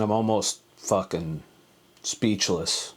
I'm almost fucking speechless.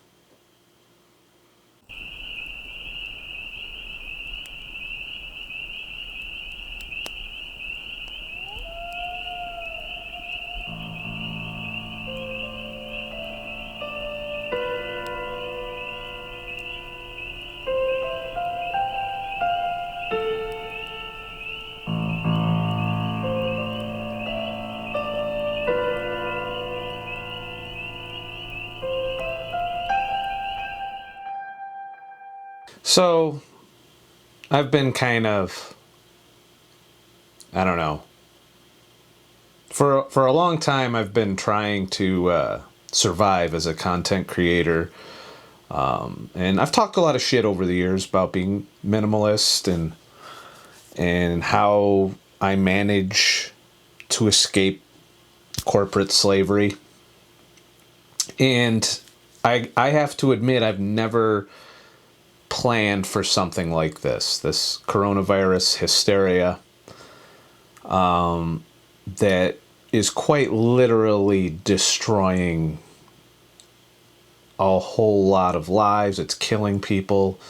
So, I've been kind of, I don't know. For a long time, I've been trying to survive as a content creator. And I've talked a lot of shit over the years about being minimalist and how I manage to escape corporate slavery. And I have to admit, I've never planned for something like this coronavirus hysteria that is quite literally destroying a whole lot of lives. It's killing people.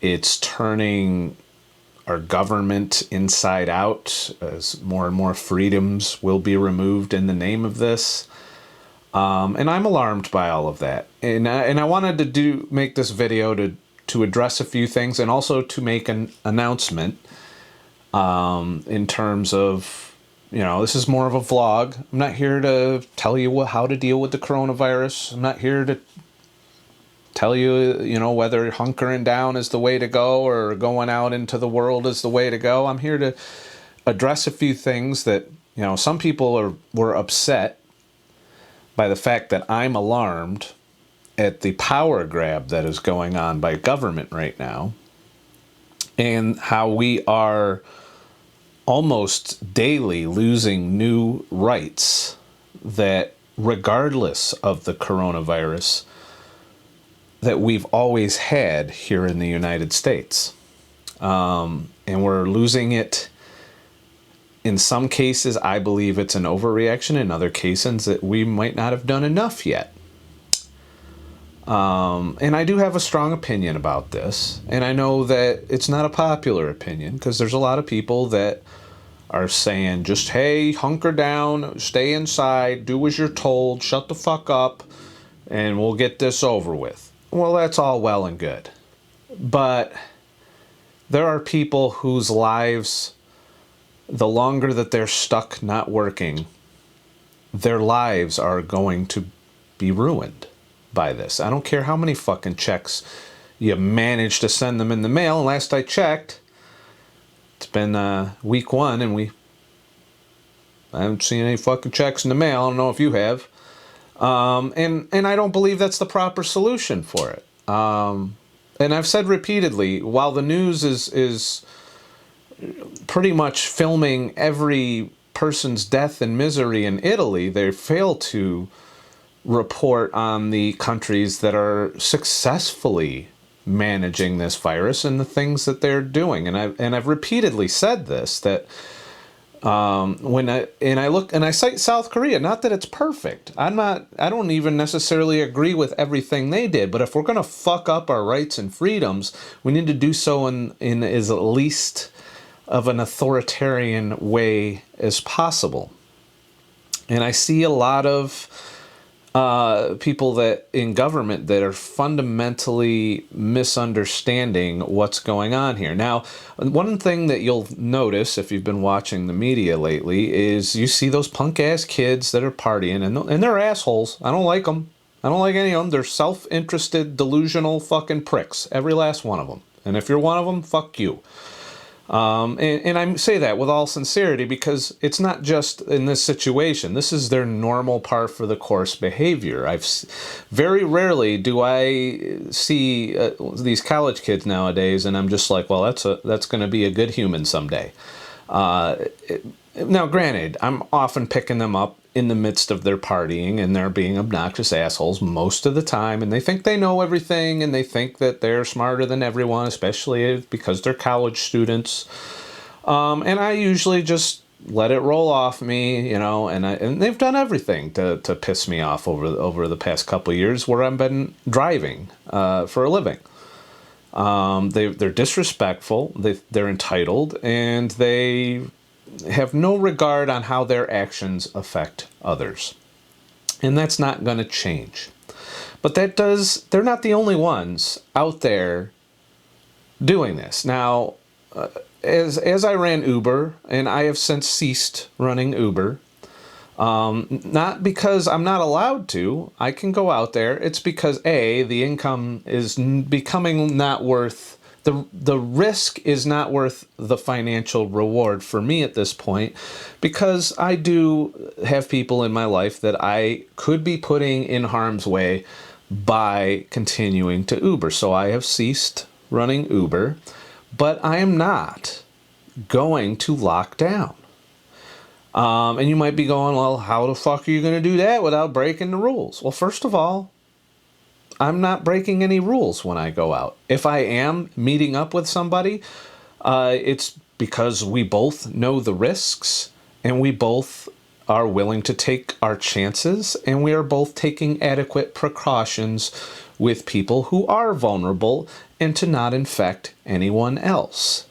It's turning our government inside out as more and more freedoms will be removed in the name of this. And I'm alarmed by all of that. And I wanted to make this video to address a few things and also to make an announcement in terms of, this is more of a vlog. I'm not here to tell you how to deal with the coronavirus. I'm not here to tell you, whether hunkering down is the way to go or going out into the world is the way to go. I'm here to address a few things that, some people were upset by the fact that I'm alarmed at the power grab that is going on by government right now and how we are almost daily losing new rights that, regardless of the coronavirus, that we've always had here in the United States. And we're losing it. In some cases, I believe it's an overreaction. In other cases, that we might not have done enough yet. And I do have a strong opinion about this. And I know that it's not a popular opinion because there's a lot of people that are saying just, hey, hunker down, stay inside, do as you're told, shut the fuck up, and we'll get this over with. Well, that's all well and good. But there are people whose lives, the longer that they're stuck not working, their lives are going to be ruined by this. I don't care how many fucking checks you manage to send them in the mail. And last I checked, it's been week 1 and I haven't seen any fucking checks in the mail. I don't know if you have. And I don't believe that's the proper solution for it. And I've said repeatedly, while the news is pretty much filming every person's death and misery in Italy, they fail to report on the countries that are successfully managing this virus and the things that they're doing. And I've repeatedly said this, that when I look and I cite South Korea, not that it's perfect. I don't even necessarily agree with everything they did, but if we're going to fuck up our rights and freedoms, we need to do so in as least of an authoritarian way as possible. And I see a lot of people that in government that are fundamentally misunderstanding what's going on here. Now, one thing that you'll notice if you've been watching the media lately is you see those punk-ass kids that are partying, and they're assholes. I don't like them. I don't like any of them. They're self-interested, delusional fucking pricks, every last one of them. And if you're one of them, fuck you. And I say that with all sincerity because it's not just in this situation. This is their normal par for the course behavior. Very rarely do I see these college kids nowadays, and I'm just like, well, that's going to be a good human someday. Now, granted, I'm often picking them up in the midst of their partying, and they're being obnoxious assholes most of the time, and they think they know everything, and they think that they're smarter than everyone, especially because they're college students. And I usually just let it roll off me, and they've done everything to piss me off over the past couple of years where I've been driving for a living. They're disrespectful, they're entitled, and they have no regard on how their actions affect others. And that's not going to change. But they're not the only ones out there doing this. Now, as I ran Uber, and I have since ceased running Uber, not because I'm not allowed to, I can go out there. It's because the income is becoming not worth, the risk is not worth the financial reward for me at this point, because I do have people in my life that I could be putting in harm's way by continuing to Uber. So I have ceased running Uber, but I am not going to lock down. And you might be going, well, how the fuck are you going to do that without breaking the rules? Well, first of all, I'm not breaking any rules when I go out. If I am meeting up with somebody, it's because we both know the risks and we both are willing to take our chances, and we are both taking adequate precautions with people who are vulnerable and to not infect anyone else.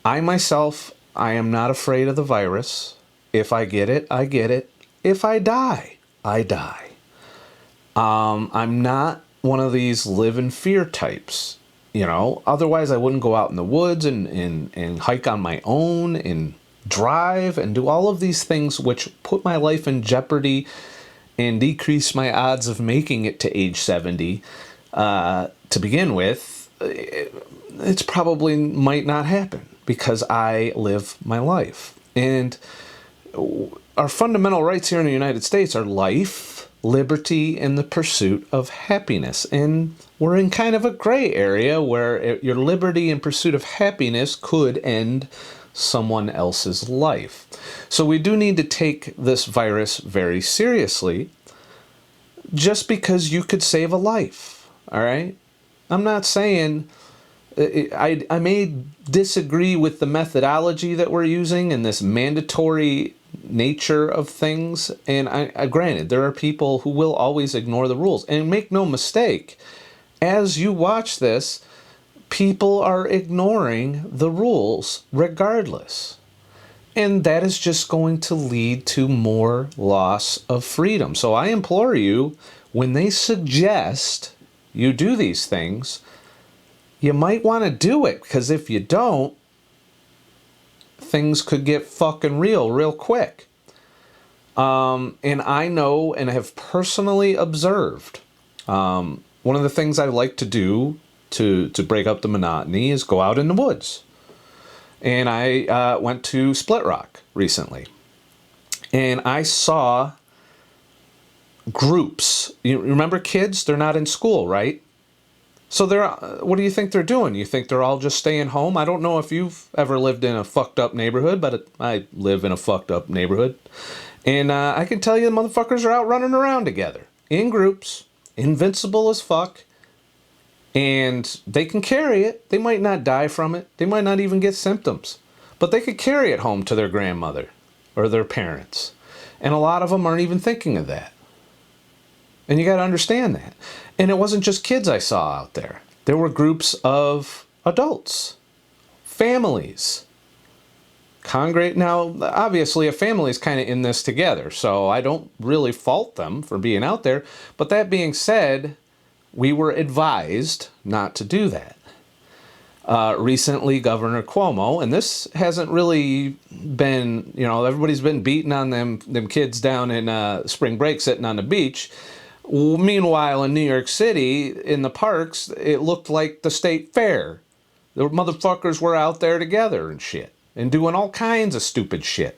I myself, I am not afraid of the virus. If I get it, I get it. If I die, I die. I'm not one of these live in fear types, Otherwise, I wouldn't go out in the woods and hike on my own and drive and do all of these things which put my life in jeopardy and decrease my odds of making it to age 70 to begin with. It's probably might not happen because I live my life. And our fundamental rights here in the United States are life, liberty, and the pursuit of happiness. And we're in kind of a gray area where your liberty and pursuit of happiness could end someone else's life. So we do need to take this virus very seriously, just because you could save a life, all right? I'm not saying, I may disagree with the methodology that we're using and this mandatory nature of things, and I granted, there are people who will always ignore the rules. And make no mistake, as you watch this, people are ignoring the rules regardless. And that is just going to lead to more loss of freedom. So I implore you, when they suggest you do these things, you might want to do it, because if you don't, things could get fucking real quick. And I know and have personally observed, one of the things I like to do to break up the monotony is go out in the woods. And I went to Split Rock recently. And I saw groups. You remember kids? They're not in school, right? So what do you think they're doing? You think they're all just staying home? I don't know if you've ever lived in a fucked up neighborhood, but I live in a fucked up neighborhood. And I can tell you the motherfuckers are out running around together in groups, invincible as fuck. And they can carry it. They might not die from it. They might not even get symptoms. But they could carry it home to their grandmother or their parents. And a lot of them aren't even thinking of that. And you got to understand that. And it wasn't just kids I saw out there. There were groups of adults, families. Now, obviously, a family is kind of in this together, so I don't really fault them for being out there. But that being said, we were advised not to do that. Recently, Governor Cuomo, and this hasn't really been, everybody's been beating on them kids down in spring break sitting on the beach. Meanwhile, in New York City, in the parks, it looked like the state fair. The motherfuckers were out there together and shit, and doing all kinds of stupid shit.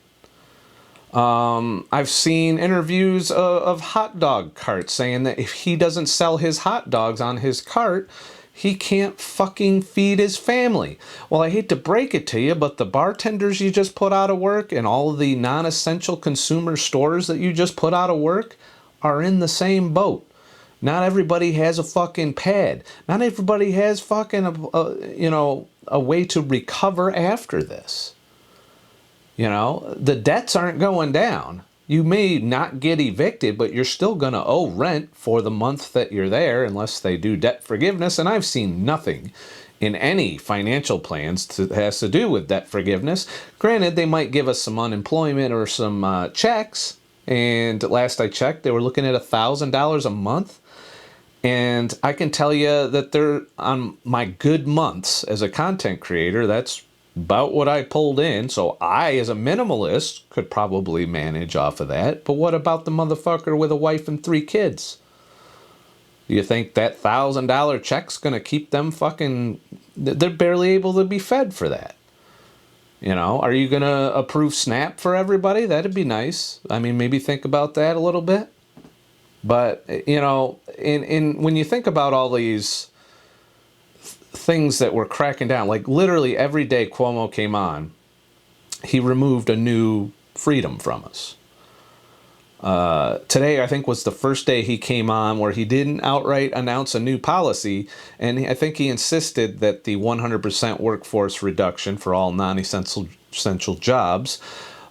I've seen interviews of hot dog carts saying that if he doesn't sell his hot dogs on his cart, he can't fucking feed his family. Well, I hate to break it to you, but the bartenders you just put out of work and all of the non-essential consumer stores that you just put out of work are in the same boat. Not everybody has a fucking pad. Not everybody has fucking a way to recover after this. You know, the debts aren't going down. You may not get evicted, but you're still going to owe rent for the month that you're there unless they do debt forgiveness. And I've seen nothing in any financial plans that has to do with debt forgiveness. Granted, they might give us some unemployment or some checks. And last I checked, they were looking at $1,000 a month. And I can tell you that they're on my good months as a content creator, that's about what I pulled in. So I, as a minimalist, could probably manage off of that. But what about the motherfucker with a wife and 3 kids? Do you think that $1,000 check's going to keep them fucking... They're barely able to be fed for that. You know, are you going to approve SNAP for everybody? That'd be nice. I mean, maybe think about that a little bit. But, you know, when you think about all these things that were cracking down, like literally every day Cuomo came on, he removed a new freedom from us. Today, I think, was the first day he came on where he didn't outright announce a new policy, and I think he insisted that the 100% workforce reduction for all non-essential jobs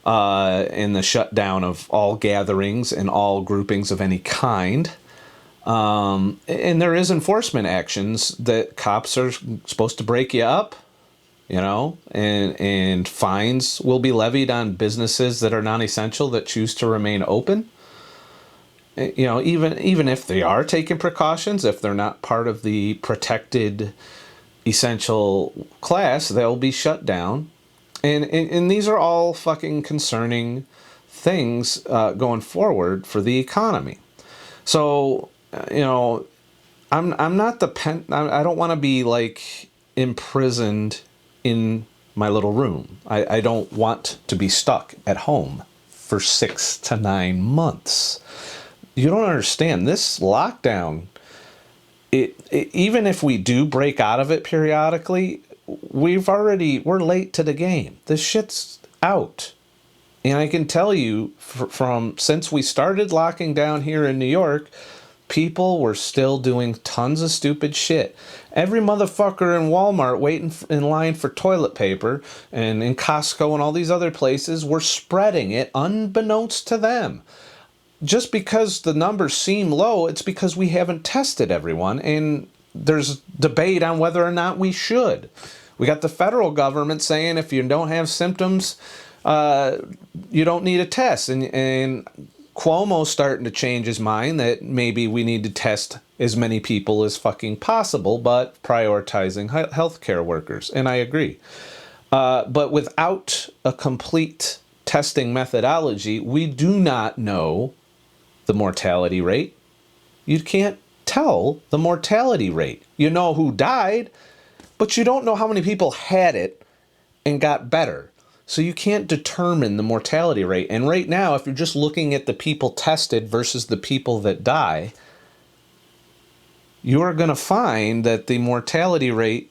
and the shutdown of all gatherings and all groupings of any kind. And there is enforcement actions that cops are supposed to break you up, you know, and fines will be levied on businesses that are non-essential that choose to remain open. You know, even if they are taking precautions, if they're not part of the protected essential class, they'll be shut down. And these are all fucking concerning things going forward for the economy. So, you know, I'm not I don't want to be like imprisoned in my little room. I don't want to be stuck at home for 6 to 9 months. You don't understand this lockdown. Even if we do break out of it periodically, we're late to the game. This shit's out. And I can tell you from since we started locking down here in New York, people were still doing tons of stupid shit. Every motherfucker in Walmart waiting in line for toilet paper and in Costco and all these other places were spreading it unbeknownst to them. Just because the numbers seem low, it's because we haven't tested everyone, and there's debate on whether or not we should. We got the federal government saying if you don't have symptoms, you don't need a test. And Cuomo's starting to change his mind that maybe we need to test as many people as fucking possible, but prioritizing healthcare workers. And I agree. But without a complete testing methodology, we do not know the mortality rate. You can't tell the mortality rate. You know who died, but you don't know how many people had it and got better. So you can't determine the mortality rate. And right now, if you're just looking at the people tested versus the people that die, you are going to find that the mortality rate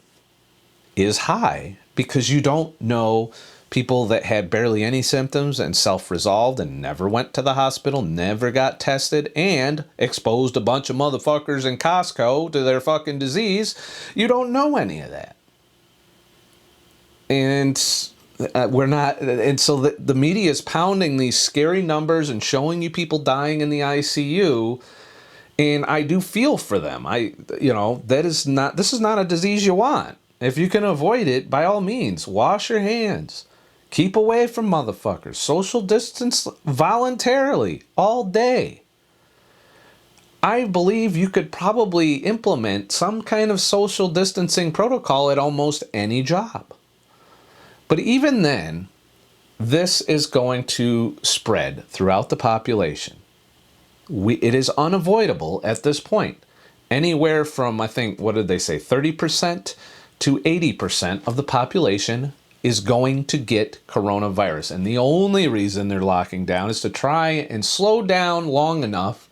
is high because you don't know people that had barely any symptoms and self-resolved and never went to the hospital, never got tested, and exposed a bunch of motherfuckers in Costco to their fucking disease. You don't know any of that. And we're not, and so the media is pounding these scary numbers and showing you people dying in the ICU, and I do feel for them. This is not a disease you want. If you can avoid it, by all means, wash your hands. Keep away from motherfuckers. Social distance voluntarily all day. I believe you could probably implement some kind of social distancing protocol at almost any job. But even then, this is going to spread throughout the population. It is unavoidable at this point. Anywhere from, I think, what did they say, 30% to 80% of the population is going to get coronavirus. And the only reason they're locking down is to try and slow down long enough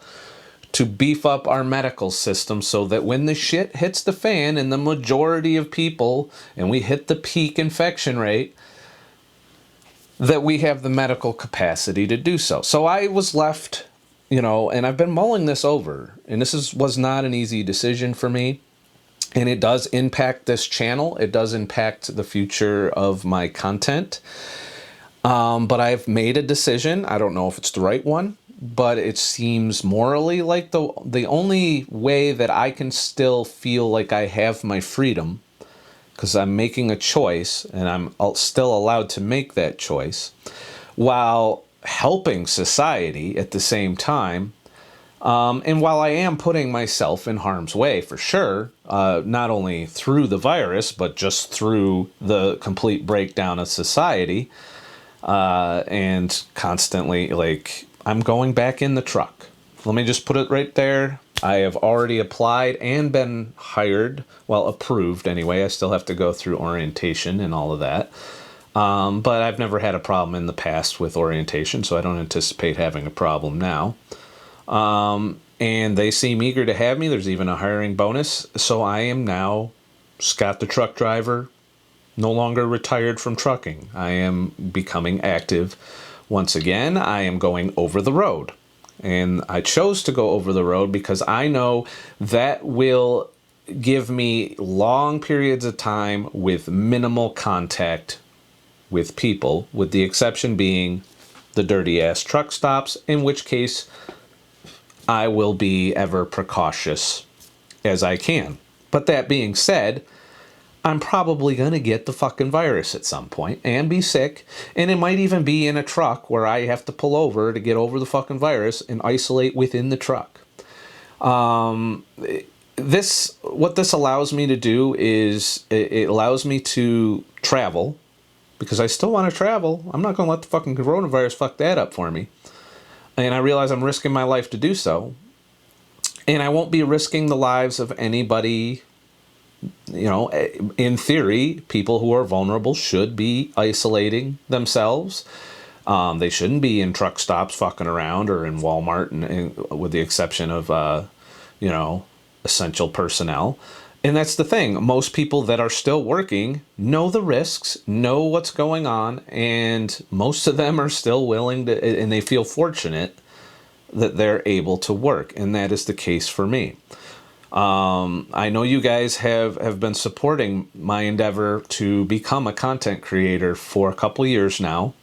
to beef up our medical system so that when the shit hits the fan and the majority of people, and we hit the peak infection rate, that we have the medical capacity to do so. So I was left, and I've been mulling this over, and this was not an easy decision for me. And it does impact this channel. It does impact the future of my content. But I've made a decision. I don't know if it's the right one, but it seems morally like the only way that I can still feel like I have my freedom, because I'm making a choice and I'm still allowed to make that choice while helping society at the same time. And while I am putting myself in harm's way for sure, not only through the virus, but just through the complete breakdown of society, and constantly, like, I'm going back in the truck. Let me just put it right there. I have already applied and been hired, well, approved anyway. I still have to go through orientation and all of that. But I've never had a problem in the past with orientation, so I don't anticipate having a problem now. And they seem eager to have me. There's even a hiring bonus. So I am now Scott the truck driver, no longer retired from trucking. I am becoming active once again. I am going over the road. And I chose to go over the road because I know that will give me long periods of time with minimal contact with people, with the exception being the dirty ass truck stops, in which case I will be ever precautious as I can. But that being said, I'm probably going to get the fucking virus at some point and be sick. And it might even be in a truck where I have to pull over to get over the fucking virus and isolate within the truck. What this allows me to do is it allows me to travel, because I still want to travel. I'm not going to let the fucking coronavirus fuck that up for me. And I realize I'm risking my life to do so. And I won't be risking the lives of anybody. You know, in theory, people who are vulnerable should be isolating themselves. They shouldn't be in truck stops fucking around, or in Walmart, and with the exception of, essential personnel. And that's the thing. Most people that are still working know the risks, know what's going on, and most of them are still willing to, and they feel fortunate that they're able to work. And that is the case for me. I know you guys have been supporting my endeavor to become a content creator for a couple of years now.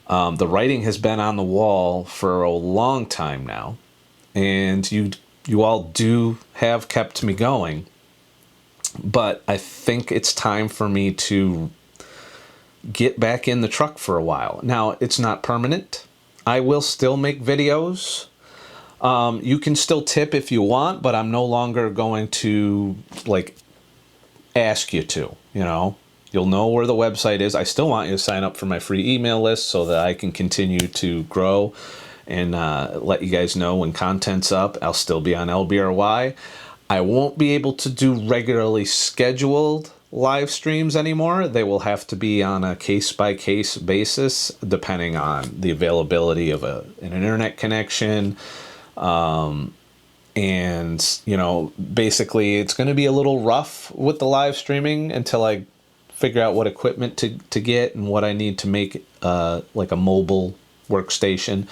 The writing has been on the wall for a long time now, and you all do have kept me going. But I think it's time for me to get back in the truck for a while. Now, it's not permanent. I will still make videos. You can still tip if you want, but I'm no longer going to, like, ask you to, You'll know where the website is. I still want you to sign up for my free email list so that I can continue to grow and let you guys know when content's up. I'll still be on LBRY. I won't be able to do regularly scheduled live streams anymore. They will have to be on a case-by-case basis, depending on the availability of an internet connection. And, basically it's going to be a little rough with the live streaming until I figure out what equipment to get and what I need to make, like a mobile workstation.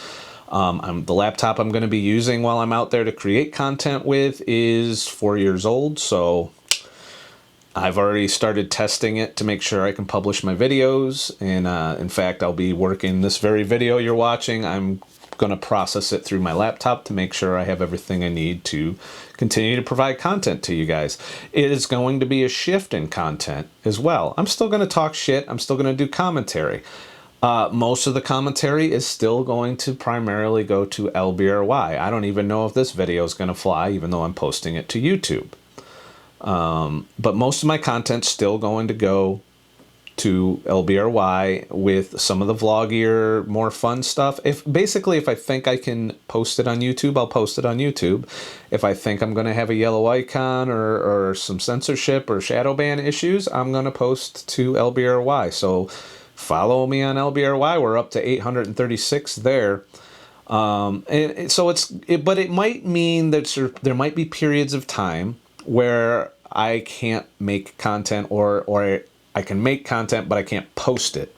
The laptop I'm going to be using while I'm out there to create content with is 4 years old, so I've already started testing it to make sure I can publish my videos. And in fact, I'll be working this very video you're watching. I'm going to process it through my laptop to make sure I have everything I need to continue to provide content to you guys. It is going to be a shift in content as well. I'm still going to talk shit. I'm still going to do commentary. Most of the commentary is still going to primarily go to LBRY. I don't even know if this video is going to fly, even though I'm posting it to YouTube. But most of my content's still going to go to LBRY with some of the vloggier, more fun stuff. If I think I can post it on YouTube, I'll post it on YouTube. If I think I'm going to have a yellow icon or some censorship or shadow ban issues, I'm going to post to LBRY. So follow me on LBRY. We're up to 836 there. And so but it might mean that there might be periods of time where I can't make content, or I can make content, but I can't post it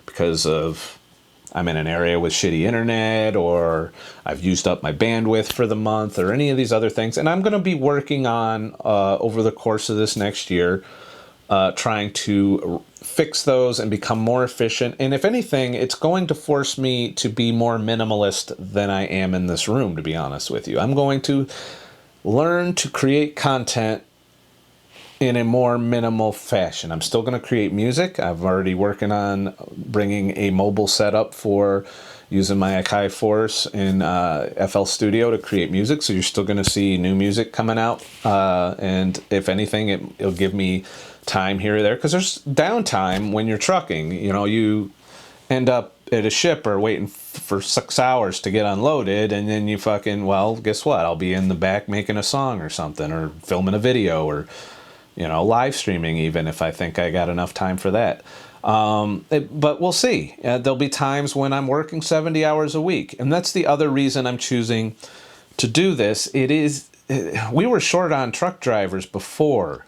because I'm in an area with shitty internet, or I've used up my bandwidth for the month, or any of these other things. And I'm going to be working on, over the course of this next year, trying to fix those and become more efficient. And if anything, it's going to force me to be more minimalist than I am in this room, to be honest with you. I'm going to learn to create content in a more minimal fashion. I'm still going to create music. I'm already working on bringing a mobile setup for using my Akai Force in FL Studio to create music. So you're still going to see new music coming out. And if anything, it'll give me time here or there, because there's downtime when you're trucking. You know, you end up at a shipper waiting for 6 hours to get unloaded, and then you fucking, well, guess what? I'll be in the back making a song or something, or filming a video, or, you know, live streaming even, if I think I got enough time for that. But we'll see. There'll be times when I'm working 70 hours a week, and that's the other reason I'm choosing to do this. We were short on truck drivers before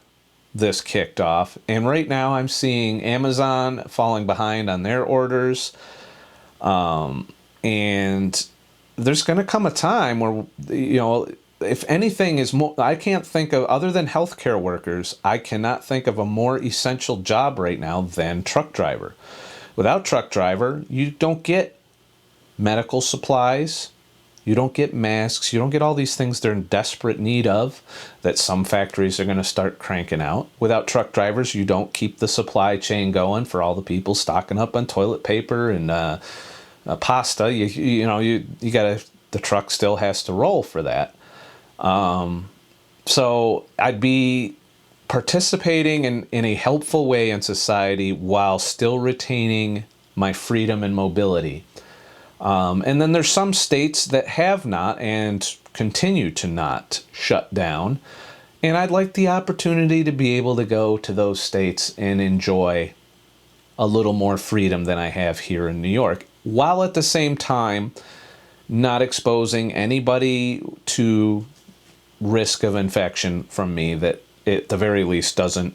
this kicked off, and right now I'm seeing Amazon falling behind on their orders, and there's going to come a time where, you know, if anything is more, I can't think of, other than healthcare workers, I cannot think of a more essential job right now than truck driver. Without truck driver, you don't get medical supplies, you don't get masks, you don't get all these things they're in desperate need of that some factories are going to start cranking out. Without truck drivers, you don't keep the supply chain going for all the people stocking up on toilet paper and pasta. You know, the truck still has to roll for that. So I'd be participating in a helpful way in society while still retaining my freedom and mobility. And then there's some states that have not and continue to not shut down. And I'd like the opportunity to be able to go to those states and enjoy a little more freedom than I have here in New York, while at the same time not exposing anybody to risk of infection from me that at the very least isn't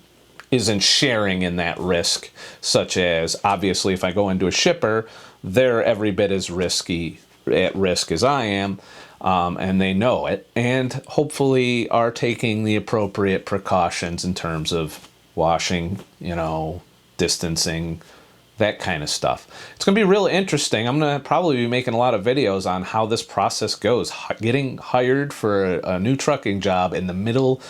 sharing in that risk, such as, obviously, if I go into a shipper, they're every bit as at risk as I am, and they know it, and hopefully are taking the appropriate precautions in terms of washing, you know, distancing, that kind of stuff. It's going to be real interesting. I'm going to probably be making a lot of videos on how this process goes. Getting hired for a new trucking job in the middle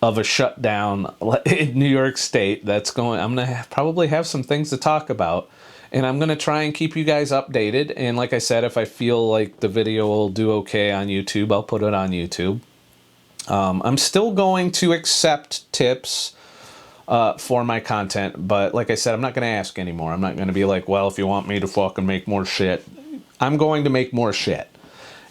of a shutdown in New York State. I'm going to probably have some things to talk about. And I'm going to try and keep you guys updated. And like I said, if I feel like the video will do okay on YouTube, I'll put it on YouTube. I'm still going to accept tips for my content, but like I said, I'm not going to ask anymore. I'm not going to be like, well, if you want me to fucking make more shit, I'm going to make more shit.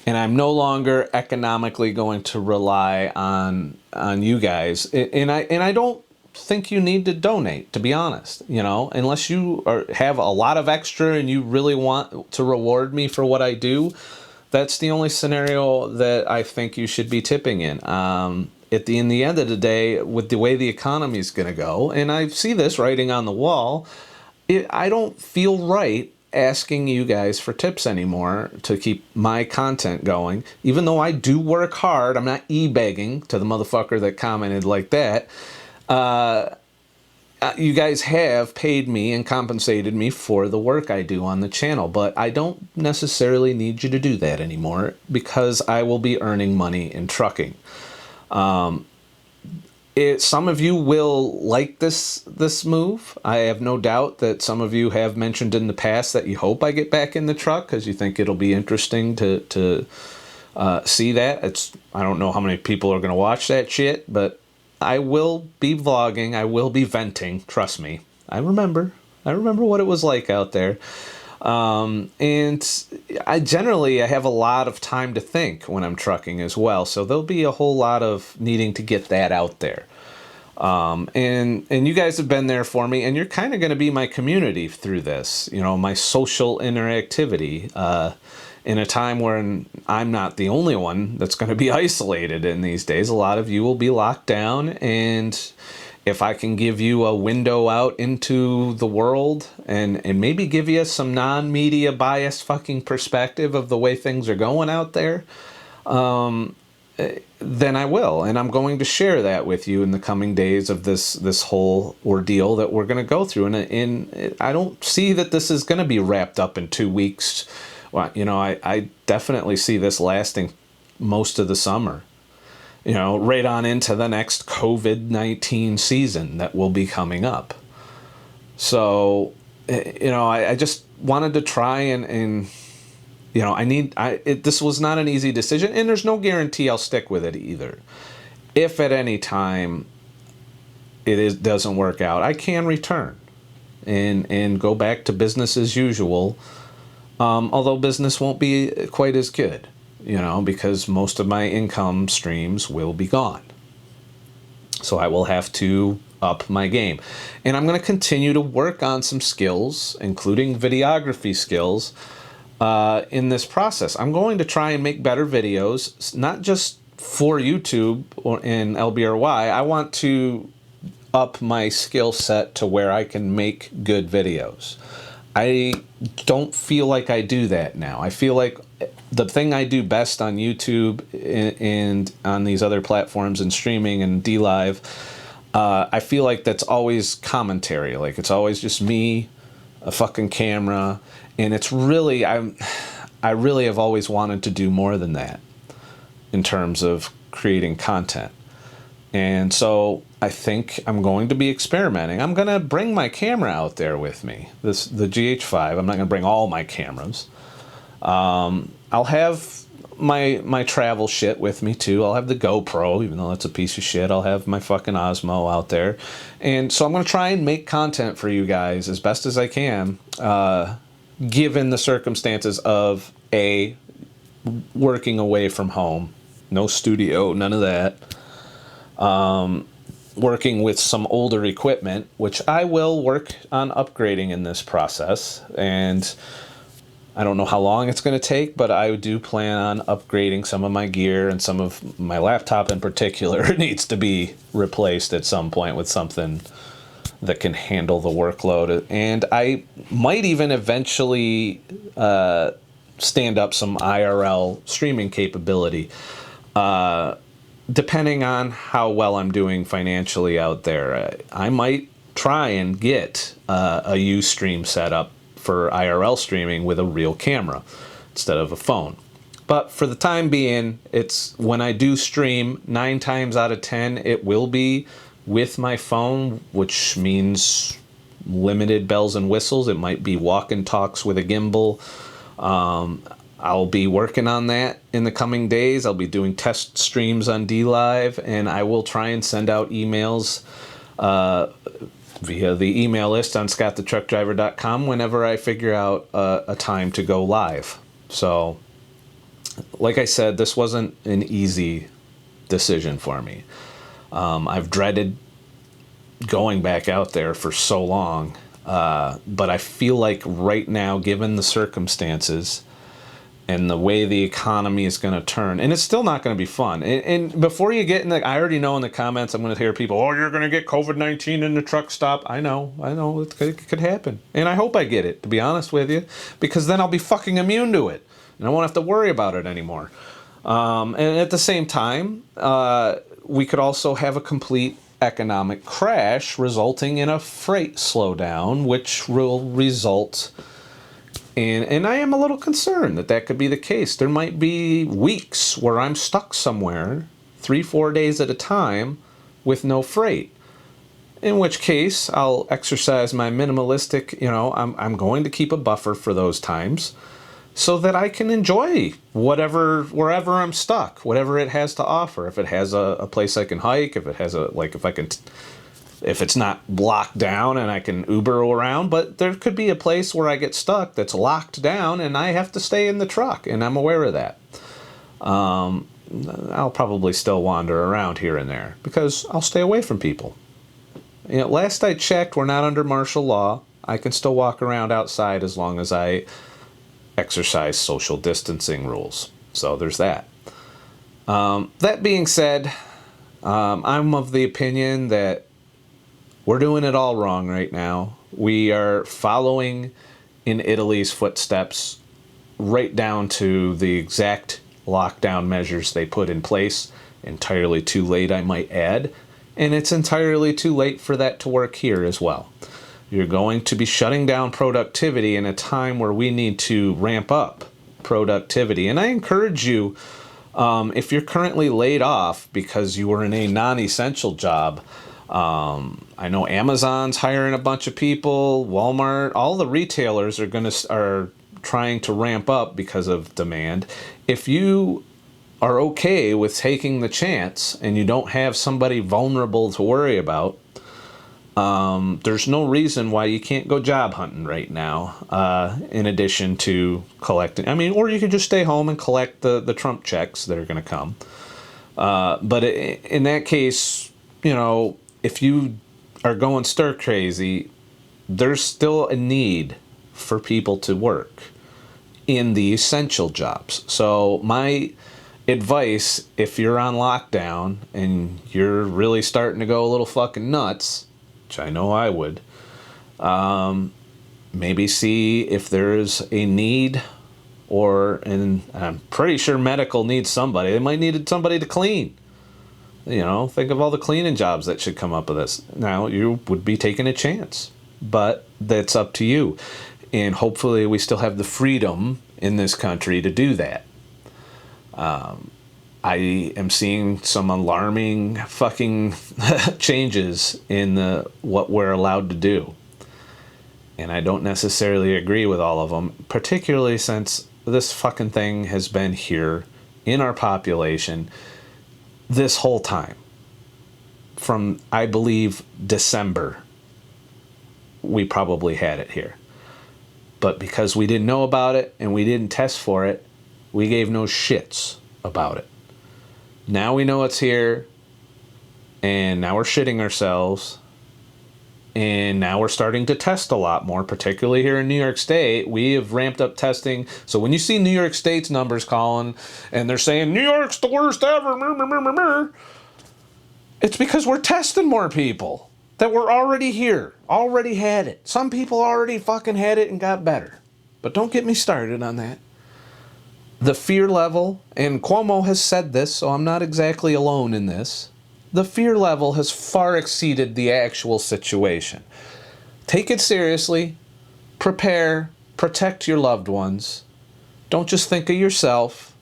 And I'm no longer economically going to rely on you guys. And I don't think you need to donate, to be honest, you know, unless you have a lot of extra and you really want to reward me for what I do. That's the only scenario that I think you should be tipping in. In the end of the day, with the way the economy is going to go, and I see this writing on the wall, I don't feel right asking you guys for tips anymore to keep my content going. Even though I do work hard, I'm not e-begging to the motherfucker that commented like that. You guys have paid me and compensated me for the work I do on the channel, but I don't necessarily need you to do that anymore because I will be earning money in trucking. Some of you will like this move. I have no doubt that some of you have mentioned in the past that you hope I get back in the truck because you think it'll be interesting to see that. I don't know how many people are going to watch that shit, but I will be vlogging. I will be venting. Trust me. I remember what it was like out there. And I have a lot of time to think when I'm trucking as well. So there'll be a whole lot of needing to get that out there. And you guys have been there for me, and you're kind of going to be my community through this, you know, my social interactivity, in a time when I'm not the only one that's going to be isolated in these days. A lot of you will be locked down, and if I can give you a window out into the world and maybe give you some non-media biased fucking perspective of the way things are going out there, then I will, and I'm going to share that with you in the coming days of this whole ordeal that we're going to go through. And I don't see that this is going to be wrapped up in 2 weeks. Well, I definitely see this lasting most of the summer. Right on into the next COVID-19 season that will be coming up. So, I just wanted to try and this was not an easy decision, and there's no guarantee I'll stick with it either. If at any time doesn't work out, I can return and go back to business as usual. Although business won't be quite as good, because most of my income streams will be gone. So I will have to up my game. And I'm going to continue to work on some skills, including videography skills, in this process. I'm going to try and make better videos, not just for YouTube or in LBRY. I want to up my skill set to where I can make good videos. I don't feel like I do that now. I feel like the thing I do best on YouTube and on these other platforms and streaming and DLive, I feel like that's always commentary. Like, it's always just me, a fucking camera, and it's really, I really have always wanted to do more than that in terms of creating content. And so I think I'm going to be experimenting. I'm going to bring my camera out there with me, the GH5. I'm not going to bring all my cameras. I'll have my travel shit with me too. I'll have the GoPro, even though that's a piece of shit. I'll have my fucking Osmo out there. And so I'm going to try and make content for you guys as best as I can, given the circumstances of working away from home. No studio, none of that. Working with some older equipment, which I will work on upgrading in this process. And I don't know how long it's going to take, but I do plan on upgrading some of my gear, and some of my laptop in particular needs to be replaced at some point with something that can handle the workload. And I might even eventually stand up some IRL streaming capability, depending on how well I'm doing financially out there. I might try and get a Ustream set up for IRL streaming with a real camera instead of a phone. But for the time being, it's when I do stream, 9 times out of 10, it will be with my phone, which means limited bells and whistles. It might be walk and talks with a gimbal. I'll be working on that in the coming days. I'll be doing test streams on DLive, and I will try and send out emails via the email list on ScottTheTruckDriver.com whenever I figure out a time to go live. So, like I said, this wasn't an easy decision for me. I've dreaded going back out there for so long, but I feel like right now, given the circumstances and the way the economy is going to turn, and it's still not going to be fun. And before you get in I already know in the comments I'm going to hear people, oh, you're going to get COVID-19 in the truck stop. I know, it could happen. And I hope I get it, to be honest with you, because then I'll be fucking immune to it, and I won't have to worry about it anymore. And at the same time, we could also have a complete economic crash resulting in a freight slowdown, which will result and I am a little concerned that could be the case. There might be weeks where I'm stuck somewhere 3-4 days at a time with no freight. In which case, I'll exercise my minimalistic, I'm going to keep a buffer for those times so that I can enjoy wherever I'm stuck, whatever it has to offer. If it has a place I can hike, if it has if it's not locked down and I can Uber around, but there could be a place where I get stuck that's locked down and I have to stay in the truck, and I'm aware of that. I'll probably still wander around here and there because I'll stay away from people. Last I checked, we're not under martial law. I can still walk around outside as long as I exercise social distancing rules. So there's that. That being said, I'm of the opinion that we're doing it all wrong right now. We are following in Italy's footsteps right down to the exact lockdown measures they put in place. Entirely too late, I might add. And it's entirely too late for that to work here as well. You're going to be shutting down productivity in a time where we need to ramp up productivity. And I encourage you, if you're currently laid off because you were in a non-essential job, I know Amazon's hiring a bunch of people, Walmart, all the retailers are trying to ramp up because of demand. If you are okay with taking the chance and you don't have somebody vulnerable to worry about, there's no reason why you can't go job hunting right now, in addition to collecting. I mean, or you could just stay home and collect the Trump checks that are going to come. But in that case, you know, if you are going stir crazy, there's still a need for people to work in the essential jobs. So my advice, if you're on lockdown and you're really starting to go a little fucking nuts, which I know I would, maybe see if there's a need, and I'm pretty sure medical needs somebody. They might need somebody to clean. You know, think of all the cleaning jobs that should come up with this. Now, you would be taking a chance, but that's up to you. And hopefully we still have the freedom in this country to do that. I am seeing some alarming fucking changes in what we're allowed to do. And I don't necessarily agree with all of them, particularly since this fucking thing has been here in our population this whole time. From, I believe, December, we probably had it here. But because we didn't know about it and we didn't test for it, we gave no shits about it. Now we know it's here, and now we're shitting ourselves, and now we're starting to test a lot more, particularly here in New York State. We have ramped up testing. So when you see New York State's numbers calling, and they're saying, New York's the worst ever, it's because we're testing more people that were already here, already had it. Some people already fucking had it and got better. But don't get me started on that. The fear level, and Cuomo has said this, so I'm not exactly alone in this, the fear level has far exceeded the actual situation. Take it seriously, prepare, protect your loved ones. Don't just think of yourself.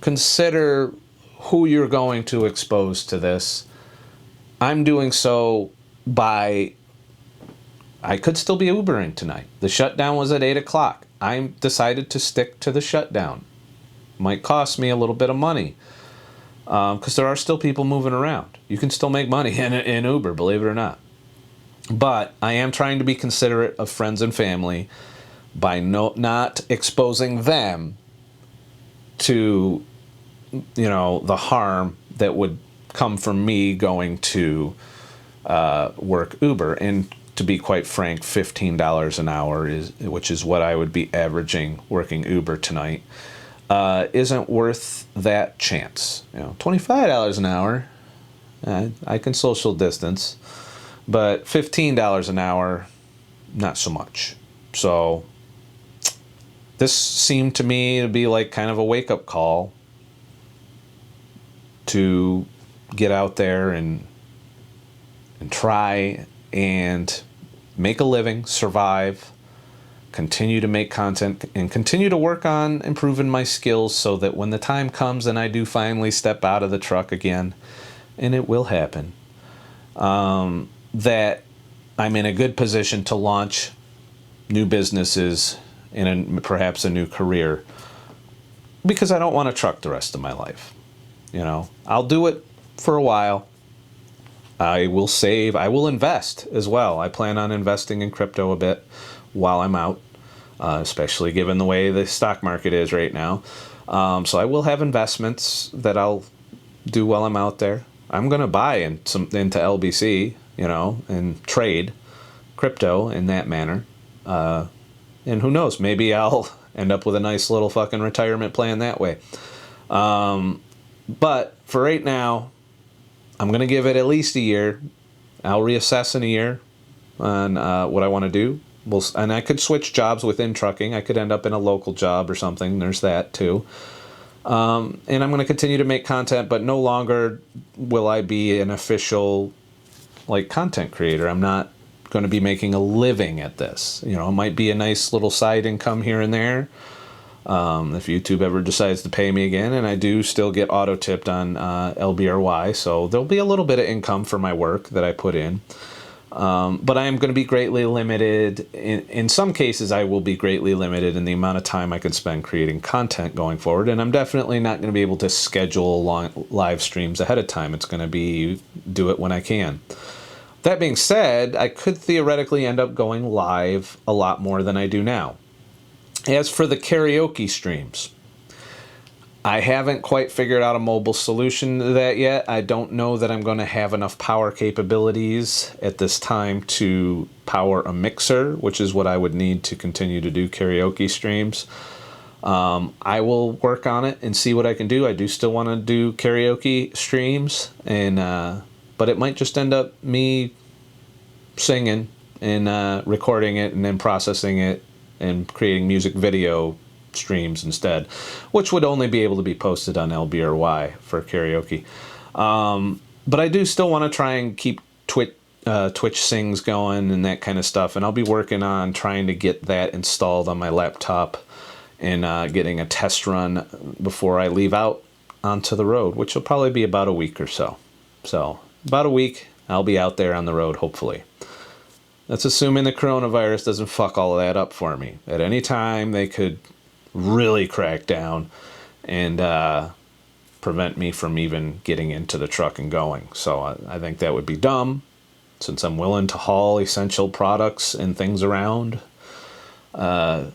Consider who you're going to expose to this. I'm doing so I could still be Ubering tonight. The shutdown was at 8 o'clock. I decided to stick to the shutdown. Might cost me a little bit of money, because there are still people moving around. You can still make money in Uber, believe it or not. But I am trying to be considerate of friends and family by not exposing them to, you know, the harm that would come from me going to work Uber. And to be quite frank, $15 an hour, which is what I would be averaging working Uber tonight, isn't worth that chance. You know, $25 an hour, I can social distance, but $15 an hour, not so much. So this seemed to me to be like kind of a wake-up call to get out there and try and make a living, survive, continue to make content, and continue to work on improving my skills so that when the time comes and I do finally step out of the truck again, and it will happen, that I'm in a good position to launch new businesses and perhaps a new career, because I don't want to truck the rest of my life. You know, I'll do it for a while. I will save. I will invest as well. I plan on investing in crypto a bit while I'm out, especially given the way the stock market is right now. So I will have investments that I'll do while I'm out there. I'm going to buy into LBC, you know, and trade crypto in that manner. And who knows, maybe I'll end up with a nice little fucking retirement plan that way. But for right now, I'm going to give it at least a year. I'll reassess in a year on what I want to do. And I could switch jobs within trucking. I could end up in a local job or something. There's that too. And I'm going to continue to make content, but no longer will I be an official like content creator. I'm not going to be making a living at this. You know, it might be a nice little side income here and there. If YouTube ever decides to pay me again, and I do still get auto tipped on LBRY, so there'll be a little bit of income for my work that I put in. But I am going to be greatly limited. In some cases, I will be greatly limited in the amount of time I can spend creating content going forward. And I'm definitely not going to be able to schedule long live streams ahead of time. It's going to be do it when I can. That being said, I could theoretically end up going live a lot more than I do now. As for the karaoke streams, I haven't quite figured out a mobile solution to that yet. I don't know that I'm going to have enough power capabilities at this time to power a mixer, which is what I would need to continue to do karaoke streams. I will work on it and see what I can do. I do still want to do karaoke streams, and but it might just end up me singing and recording it and then processing it and creating music video streams instead, which would only be able to be posted on LBRY for karaoke. But I do still want to try and keep Twitch sings going and that kind of stuff, and I'll be working on trying to get that installed on my laptop and getting a test run before I leave out onto the road, which will probably be about a week or so. So about a week, I'll be out there on the road, hopefully. That's assuming the coronavirus doesn't fuck all of that up for me. At any time, they could really crack down and prevent me from even getting into the truck and going. So I think that would be dumb, since I'm willing to haul essential products and things around. I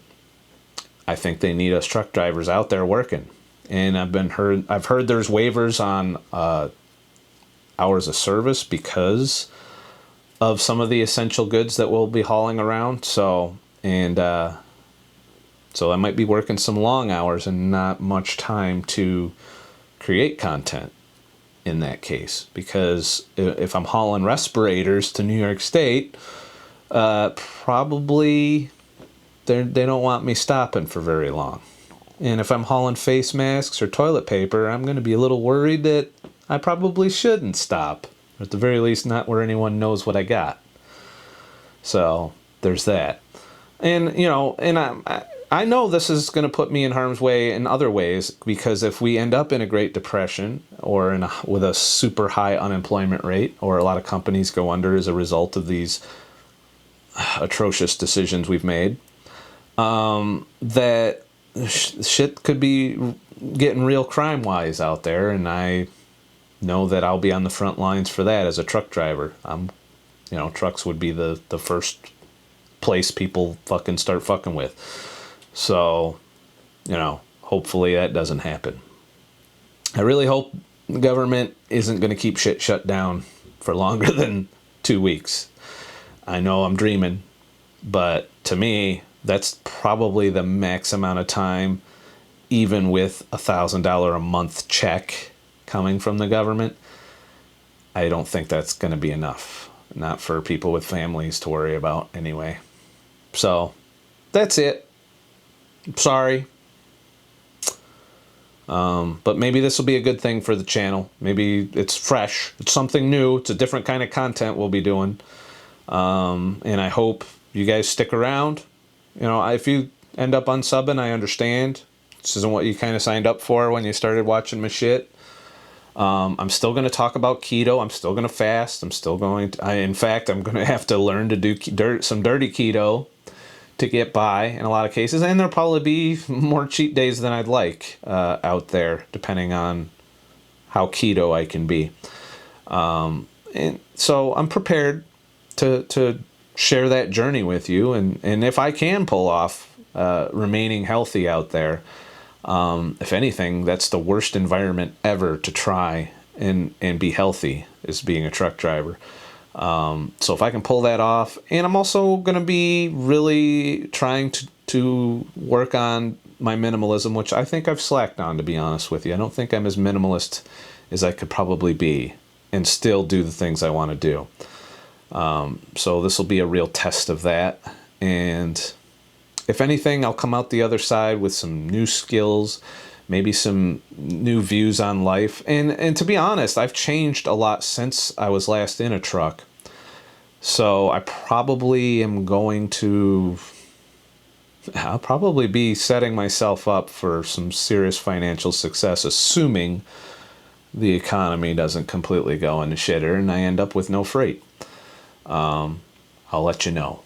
think they need us truck drivers out there working. And I've heard there's waivers on hours of service because of some of the essential goods that we'll be hauling around. So I might be working some long hours and not much time to create content in that case. Because if I'm hauling respirators to New York State, probably they don't want me stopping for very long. And if I'm hauling face masks or toilet paper, I'm going to be a little worried that I probably shouldn't stop. Or at the very least, not where anyone knows what I got. So there's that. And, you know, and I know this is going to put me in harm's way in other ways, because if we end up in a Great Depression or with a super high unemployment rate, or a lot of companies go under as a result of these atrocious decisions we've made, that shit could be getting real crime-wise out there, and I know that I'll be on the front lines for that as a truck driver. Trucks would be the first place people fucking start fucking with. So, hopefully that doesn't happen. I really hope the government isn't going to keep shit shut down for longer than 2 weeks. I know I'm dreaming, but to me, that's probably the max amount of time, even with $1,000 a month check coming from the government. I don't think that's going to be enough. Not for people with families to worry about anyway. So, that's it. Sorry. But maybe this will be a good thing for the channel. Maybe it's fresh. It's something new. It's a different kind of content we'll be doing. And I hope you guys stick around. If you end up unsubbing, I understand. This isn't what you kind of signed up for when you started watching my shit. I'm still going to talk about keto. I'm still going to fast. I'm going to have to learn to do some dirty keto to get by in a lot of cases. And there'll probably be more cheat days than I'd like out there, depending on how keto I can be. And so I'm prepared to share that journey with you. And if I can pull off remaining healthy out there, if anything, that's the worst environment ever to try and be healthy, is being a truck driver. So if I can pull that off, and I'm also going to be really trying to work on my minimalism, which I think I've slacked on, to be honest with you. I don't think I'm as minimalist as I could probably be and still do the things I want to do. So this will be a real test of that. And if anything, I'll come out the other side with some new skills, maybe some new views on life. And to be honest, I've changed a lot since I was last in a truck. So I probably am going to... I'll probably be setting myself up for some serious financial success, assuming the economy doesn't completely go into shitter and I end up with no freight. I'll let you know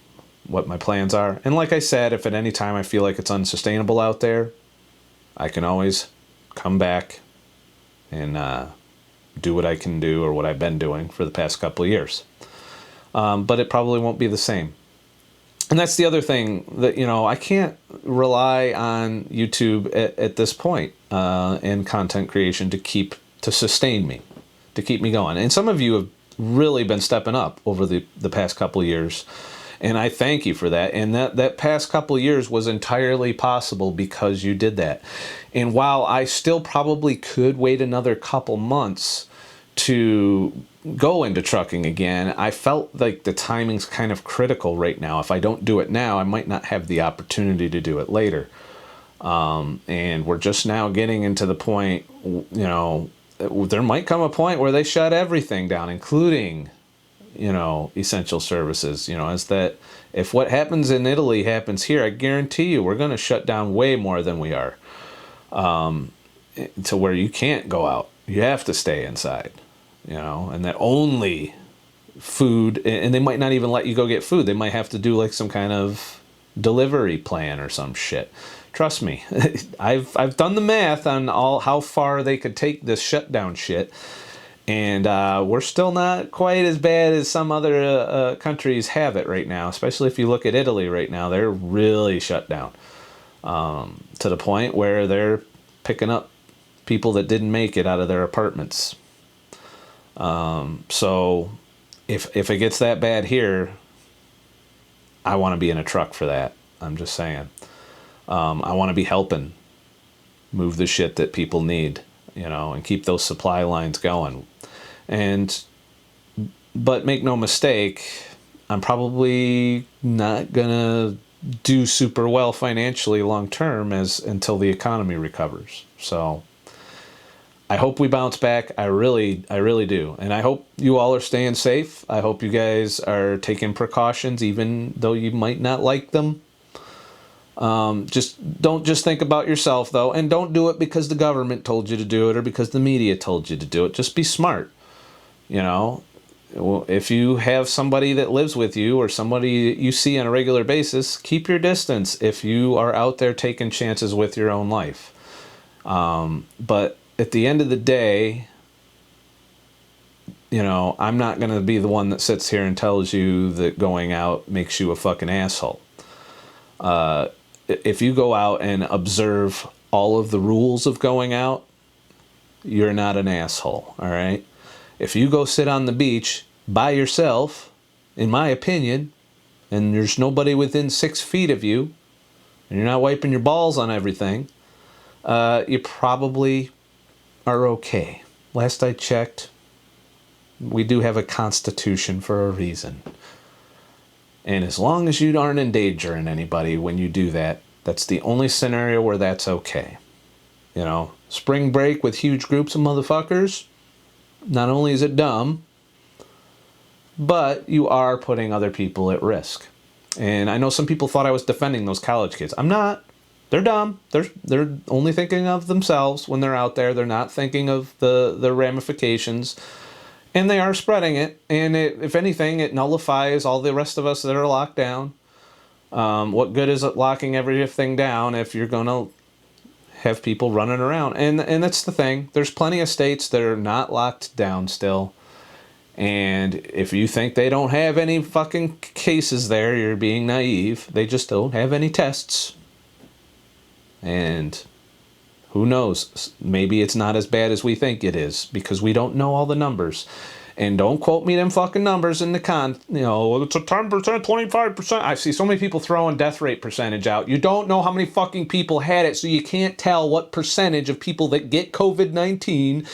what my plans are. And like I said, if at any time I feel like it's unsustainable out there, I can always come back and do what I can do, or what I've been doing for the past couple of years. But it probably won't be the same. And that's the other thing, that, you know, I can't rely on YouTube at this point in content creation to sustain me, to keep me going. And some of you have really been stepping up over the past couple of years, and I thank you for that. And that past couple of years was entirely possible because you did that. And while I still probably could wait another couple months to go into trucking again, I felt like the timing's kind of critical right now. If I don't do it now, I might not have the opportunity to do it later. And we're just now getting into the point, you know, there might come a point where they shut everything down, including, you know, essential services. You know, as that, if what happens in Italy happens here, I guarantee you we're going to shut down way more than we are, to where you can't go out. You have to stay inside, you know, and that only food, and they might not even let you go get food. They might have to do like some kind of delivery plan or some shit. Trust me, I've done the math on how far they could take this shutdown shit, and we're still not quite as bad as some other countries have it right now. Especially if you look at Italy right now, they're really shut down to the point where they're picking up people that didn't make it out of their apartments. So if it gets that bad here, I want to be in a truck for that. I'm just saying. I want to be helping move the shit that people need, you know, and keep those supply lines going. But make no mistake, I'm probably not gonna do super well financially long term until the economy recovers. So I hope we bounce back. I really do. And I hope you all are staying safe. I hope you guys are taking precautions, even though you might not like them. Don't just think about yourself, though, and don't do it because the government told you to do it or because the media told you to do it. Just be smart. You know, if you have somebody that lives with you or somebody you see on a regular basis, keep your distance if you are out there taking chances with your own life. But at the end of the day, you know, I'm not going to be the one that sits here and tells you that going out makes you a fucking asshole. If you go out and observe all of the rules of going out, you're not an asshole, all right? If you go sit on the beach by yourself, in my opinion, and there's nobody within 6 feet of you, and you're not wiping your balls on everything, you probably are okay. Last I checked, we do have a constitution for a reason. And as long as you aren't endangering anybody when you do that, that's the only scenario where that's okay. You know, spring break with huge groups of motherfuckers, not only is it dumb, but you are putting other people at risk. And I know some people thought I was defending those college kids. I'm not. They're dumb. They're only thinking of themselves when they're out there. They're not thinking of the ramifications. And they are spreading it, and if anything, it nullifies all the rest of us that are locked down. What good is it locking everything down if you're going to have people running around? And that's the thing. There's plenty of states that are not locked down still. And if you think they don't have any fucking cases there, you're being naive. They just don't have any tests. And who knows? Maybe it's not as bad as we think it is because we don't know all the numbers. And don't quote me them fucking numbers in the you know, it's a 10%, 25%. I see so many people throwing death rate percentage out. You don't know how many fucking people had it, so you can't tell what percentage of people that get COVID-19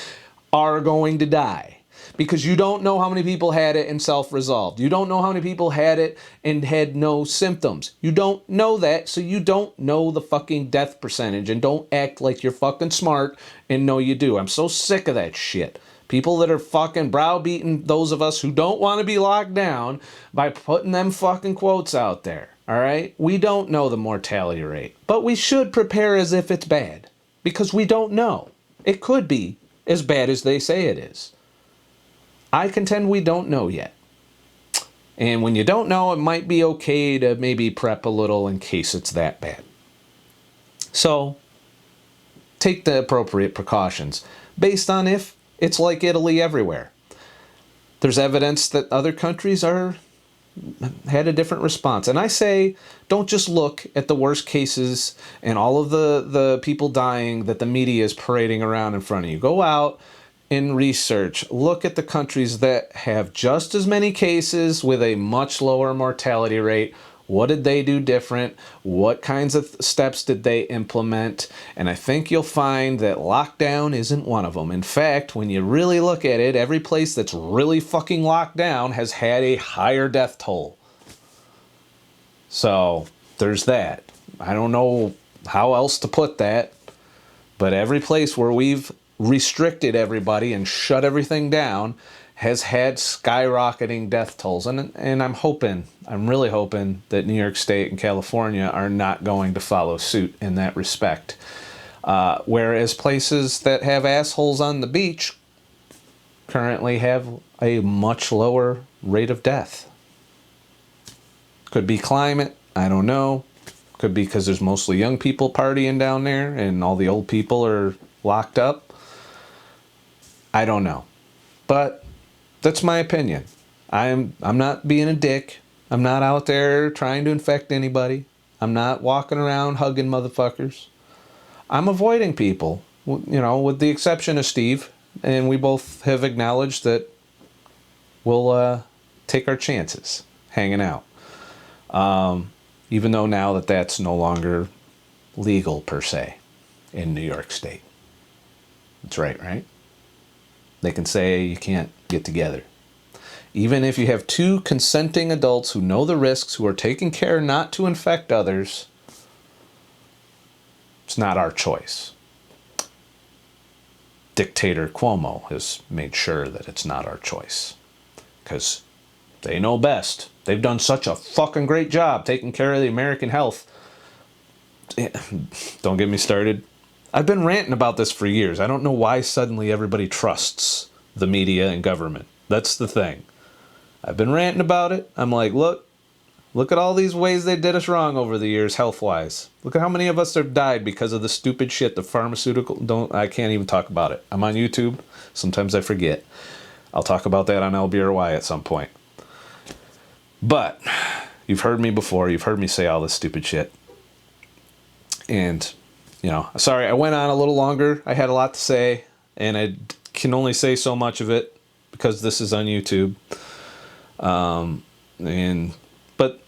are going to die. because you don't know how many people had it and self-resolved. You don't know how many people had it and had no symptoms. You don't know that, so you don't know the fucking death percentage, and don't act like you're fucking smart and know you do. I'm so sick of that shit. People that are fucking browbeating those of us who don't want to be locked down by putting them fucking quotes out there. All right? We don't know the mortality rate, but we should prepare as if it's bad, because we don't know. It could be as bad as they say it is. I contend we don't know yet. And when you don't know, it might be okay to maybe prep a little in case it's that bad. So, take the appropriate precautions based on if it's like Italy everywhere. There's evidence that other countries had a different response. And I say, don't just look at the worst cases and all of the people dying that the media is parading around in front of you. Go out and research. Look at the countries that have just as many cases with a much lower mortality rate. What did they do different? What kinds of steps did they implement? And I think you'll find that lockdown isn't one of them. In fact, when you really look at it, every place that's really fucking locked down has had a higher death toll. So there's that. I don't know how else to put that, but every place where we've restricted everybody and shut everything down has had skyrocketing death tolls. And I'm really hoping that New York State and California are not going to follow suit in that respect. Whereas places that have assholes on the beach currently have a much lower rate of death. Could be climate, I don't know. Could be because there's mostly young people partying down there and all the old people are locked up. I don't know. But that's my opinion. I'm not being a dick. I'm not out there trying to infect anybody. I'm not walking around hugging motherfuckers. I'm avoiding people, with the exception of Steve. And we both have acknowledged that we'll take our chances hanging out. Even though now that's no longer legal per se in New York State. That's right? They can say you can't get together. Even if you have two consenting adults who know the risks, who are taking care not to infect others, it's not our choice. Dictator Cuomo has made sure that it's not our choice. Because they know best. They've done such a fucking great job taking care of the American health. Don't get me started. I've been ranting about this for years. I don't know why suddenly everybody trusts the media and government. That's the thing. I've been ranting about it. I'm like, look at all these ways they did us wrong over the years, health-wise. Look at how many of us have died because of the stupid shit, the pharmaceutical... I can't even talk about it. I'm on YouTube. Sometimes I forget. I'll talk about that on LBRY at some point. But you've heard me before. You've heard me say all this stupid shit. And, sorry, I went on a little longer. I had a lot to say, and I can only say so much of it because this is on YouTube. But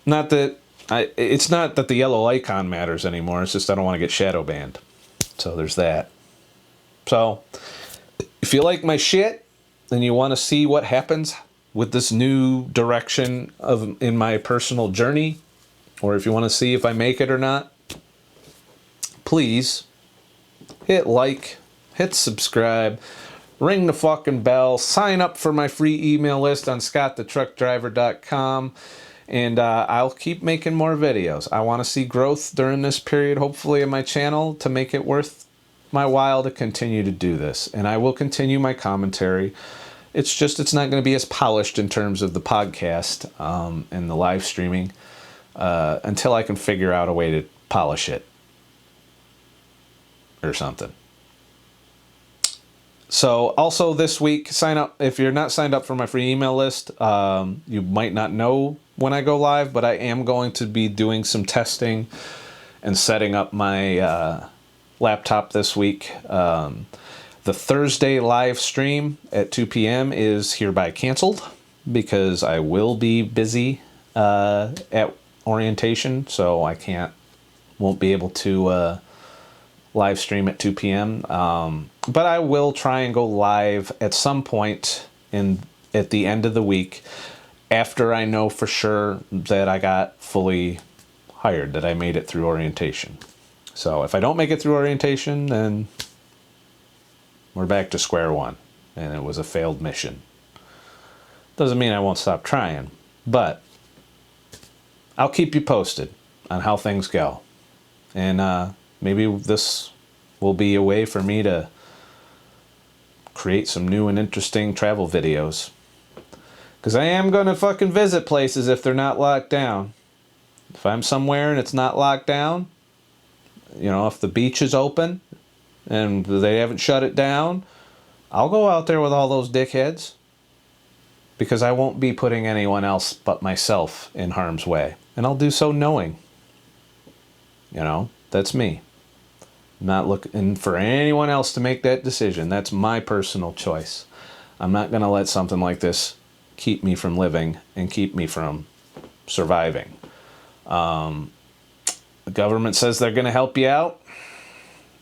not that it's not that the yellow icon matters anymore. It's just I don't want to get shadow banned. So there's that. So if you like my shit and you want to see what happens with this new direction in my personal journey, or if you want to see if I make it or not, please hit like, hit subscribe, ring the fucking bell, sign up for my free email list on ScottTheTruckDriver.com, and I'll keep making more videos. I want to see growth during this period, hopefully, in my channel to make it worth my while to continue to do this. And I will continue my commentary. It's just it's not going to be as polished in terms of the podcast and the live streaming until I can figure out a way to polish it or something. So also this week, sign up. If you're not signed up for my free email list, you might not know when I go live, but I am going to be doing some testing and setting up my laptop this week. The Thursday live stream at 2 p.m. is hereby canceled because I will be busy at orientation, so I won't be able to live stream at 2 p.m. But I will try and go live at some point at the end of the week, after I know for sure that I got fully hired, that I made it through orientation. So if I don't make it through orientation, then we're back to square one, and it was a failed mission. Doesn't mean I won't stop trying, but I'll keep you posted on how things go. And maybe this will be a way for me to create some new and interesting travel videos. Because I am going to fucking visit places if they're not locked down. If I'm somewhere and it's not locked down, you know, if the beach is open and they haven't shut it down, I'll go out there with all those dickheads. Because I won't be putting anyone else but myself in harm's way. And I'll do so knowing. You know, that's me. I'm not looking for anyone else to make that decision. That's my personal choice. I'm not going to let something like this keep me from living and keep me from surviving. The government says they're going to help you out.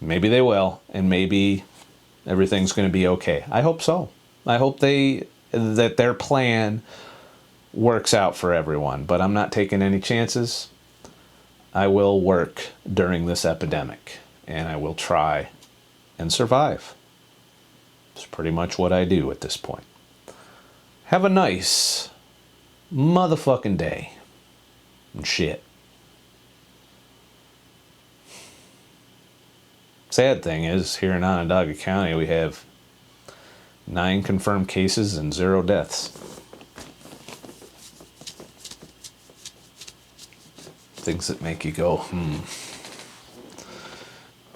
Maybe they will, and maybe everything's going to be okay. I hope so. I hope that their plan works out for everyone, but I'm not taking any chances. I will work during this epidemic, and I will try and survive. It's pretty much what I do at this point. Have a nice motherfucking day. And shit. Sad thing is, here in Onondaga County, we have 9 confirmed cases and 0 deaths. Things that make you go,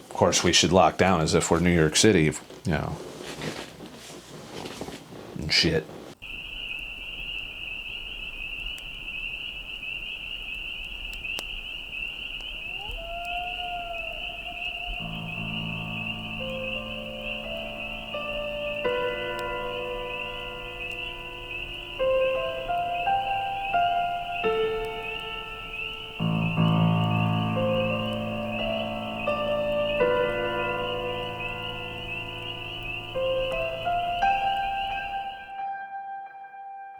Of course, we should lock down as if we're New York City, you know. And shit.